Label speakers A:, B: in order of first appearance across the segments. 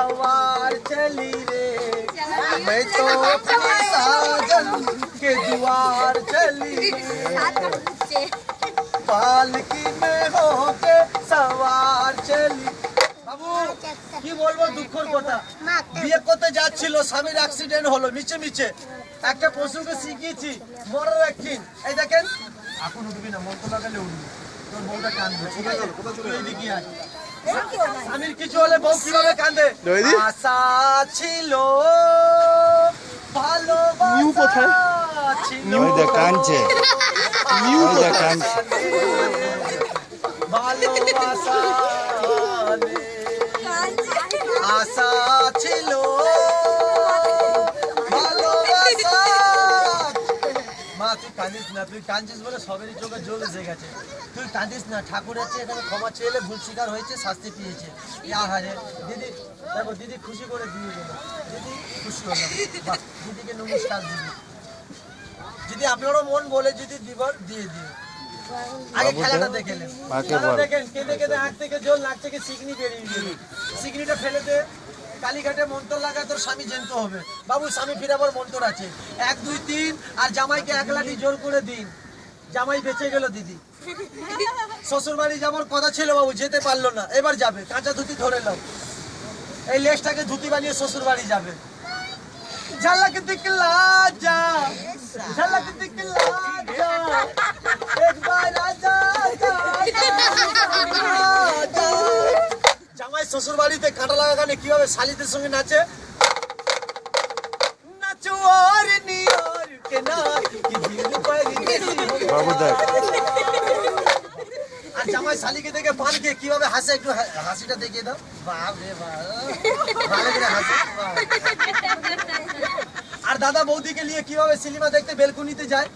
A: सवार चली रे, मैं तो अपने साजन के द्वार चली रे, पालकी में होके सवार चली। বাবু কি বলবো দুঃখের কথা, বিয়ে করতে যাচ্ছিল, স্বামীর অ্যাক্সিডেন্ট হলো মিছে মিছে। একটা পশুকে শিখিয়েছি মরার একদিন, এই দেখেন এখন উঠবি না, মন্ত্র লাগালে উঠবি, তোর বউটা কাঁদবে। ঠিক আছে এইদিকে আয়। স্বামীর কিছু হলে বউ কিভাবে কাঁদে? আশা ছিল ভালোবাসা ছিল,
B: কাঁদছে
A: ভালোবাসা আশা ছিল ভালোবাসা। মা তুই কাঁদিস না, তুই কাঁদছিস বলে সবেরই চোখে জল এসে গেছে। তুই কাঁদিস না, ঠাকুর আছে এখানে, ক্ষমা চেয়ে ভুল স্বীকার হয়েছে, শাস্তি পেয়েছে। আহারে দিদি, দেখো দিদি খুশি করে দিয়ে গেল, দিদি খুশি হলাম। বাহ, দিদিকে নমস্কার দিদি। যদি আপনারও মন বলে যদি দিবার দিয়ে দিও। আগে খেলাটা দেখেলেন, দেখেন কেঁদে কেঁদে আঁখ থেকে জল, নাক থেকে সিকনি বেরিয়ে গেল। সিকনিটা ফেলে দে, কালীঘাটে মন্ত্র লাগা, তোর স্বামী জ্যান্ত হবে। বাবু স্বামী ফিরাবার মন্ত্র আছে, 1 2 3, আর জামাইকে 1 লাঠি জোর করে দিন। জামাই বেঁচে গেল দিদি। শ্বশুর বাড়ি যাবার কথা ছিল বাবু, যেতে পারলো না, এবার যাবে। কাঁচা ধুতি ধরে নাও, এই লেজটাকে ধুতি বানিয়ে শ্বশুর বাড়ি যাবে। ঝলক দিখলা যা, ঝলক দিখলা যা, একবার আজা যা। জামাই শ্বশুর বাড়িতে কাঁটা লাগা গানে কিভাবে শালিদের সঙ্গে নাচে, নাচো আর নিয়ার কে না কি দিল পর
B: বাবু দেখ।
A: আর জামাই শালিকে দেখে পান খেয়ে কিভাবে হাসে, একটু হাসিটা দেখিয়ে দাও। বাপ রে বাপ, ভালো করে হাসে। আর দাদা বৌদিকে নিয়ে কিভাবে সিনেমা দেখতে বেলকুনিতে যায়।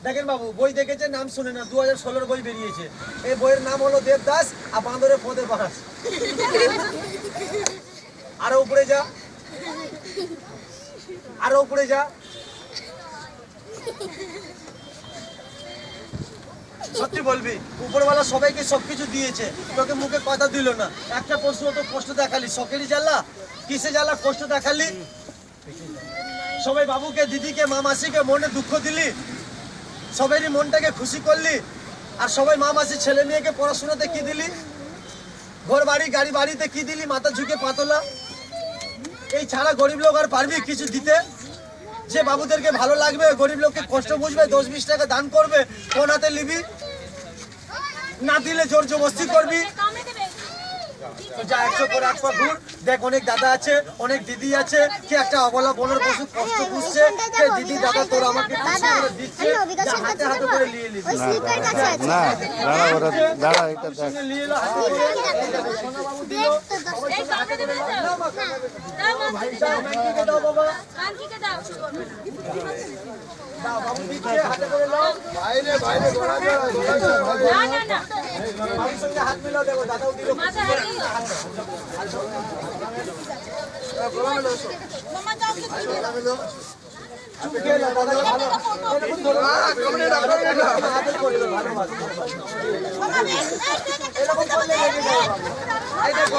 A: দেখেন বাবু, বই দেখেছে, নাম শুনে না, 2016 বই বেরিয়েছে। এই বইয়ের নাম হলো দেবদাস আর বাঁদরের ফোঁদে বাস। আরো উপরে যা, আরো উপরে যা। সত্যি বলবি, উপরওয়ালা সবাইকে সবকিছু দিয়েছে, তোকে মুখে কথা দিল না। একটা প্রশ্ন তো কষ্ট দেখালি, শখেরই জ্বালা, কিসে জ্বালা কষ্ট দেখালি। সবাই বাবুকে, দিদিকে, মা মাসিকে মনে দুঃখ দিলি, সবারই মনটাকে খুশি করলি। আর সবাই মা মাসি ছেলে মেয়েকে পড়াশোনাতে কি দিলি, ঘর বাড়ি গাড়ি বাড়িতে কি দিলি, মাথা ঝুঁকে পাতলা। এই ছাড়া গরিব লোক আর পারবি কিছু দিতে? যে বাবুদেরকে ভালো লাগবে, গরিব লোককে কষ্ট বুঝবে, 10-20 টাকা দান করবে, কোন হাতে নিবি? না দিলে জোর জবরদস্তি করবি। যা 100 করে 1 পা ঘুর, দেখ অনেক দাদা আছে, অনেক দিদি আছে, কে একটা অবলা বনের পশু কষ্ট বুঝছে, কে দিদি দাদা তোর আমাকে খুশি করে দিচ্ছে, যা হাতে হাতে করে নিয়ে নিবি।
B: না দাঁড়া, ওরা দাঁড়া, এটা দেখ।
A: নিয়ে এলো হাতে করে, এই দেখো সোনা বাবু দিল, সবাই হাতে করে নাও। ভাই দাও, মাইকিকে দাও বাবা, মাইকিকে দাও, দাও বাবু দিচ্ছে, হাতে করে নাও। বাইরে বাইরে ঘোরা যায় না না না, বাবুর সঙ্গে হাত মিলাও, দেখো দাদাও দিল, মাথা হাত দিল। মামা যাও তো দিলো, চুপ গেল দাদা, ভালো এরকম ধরো, সামনে রাখো, হাতে করে ভালো ভালো, এরকম করলে লেগে যাবে বাবু।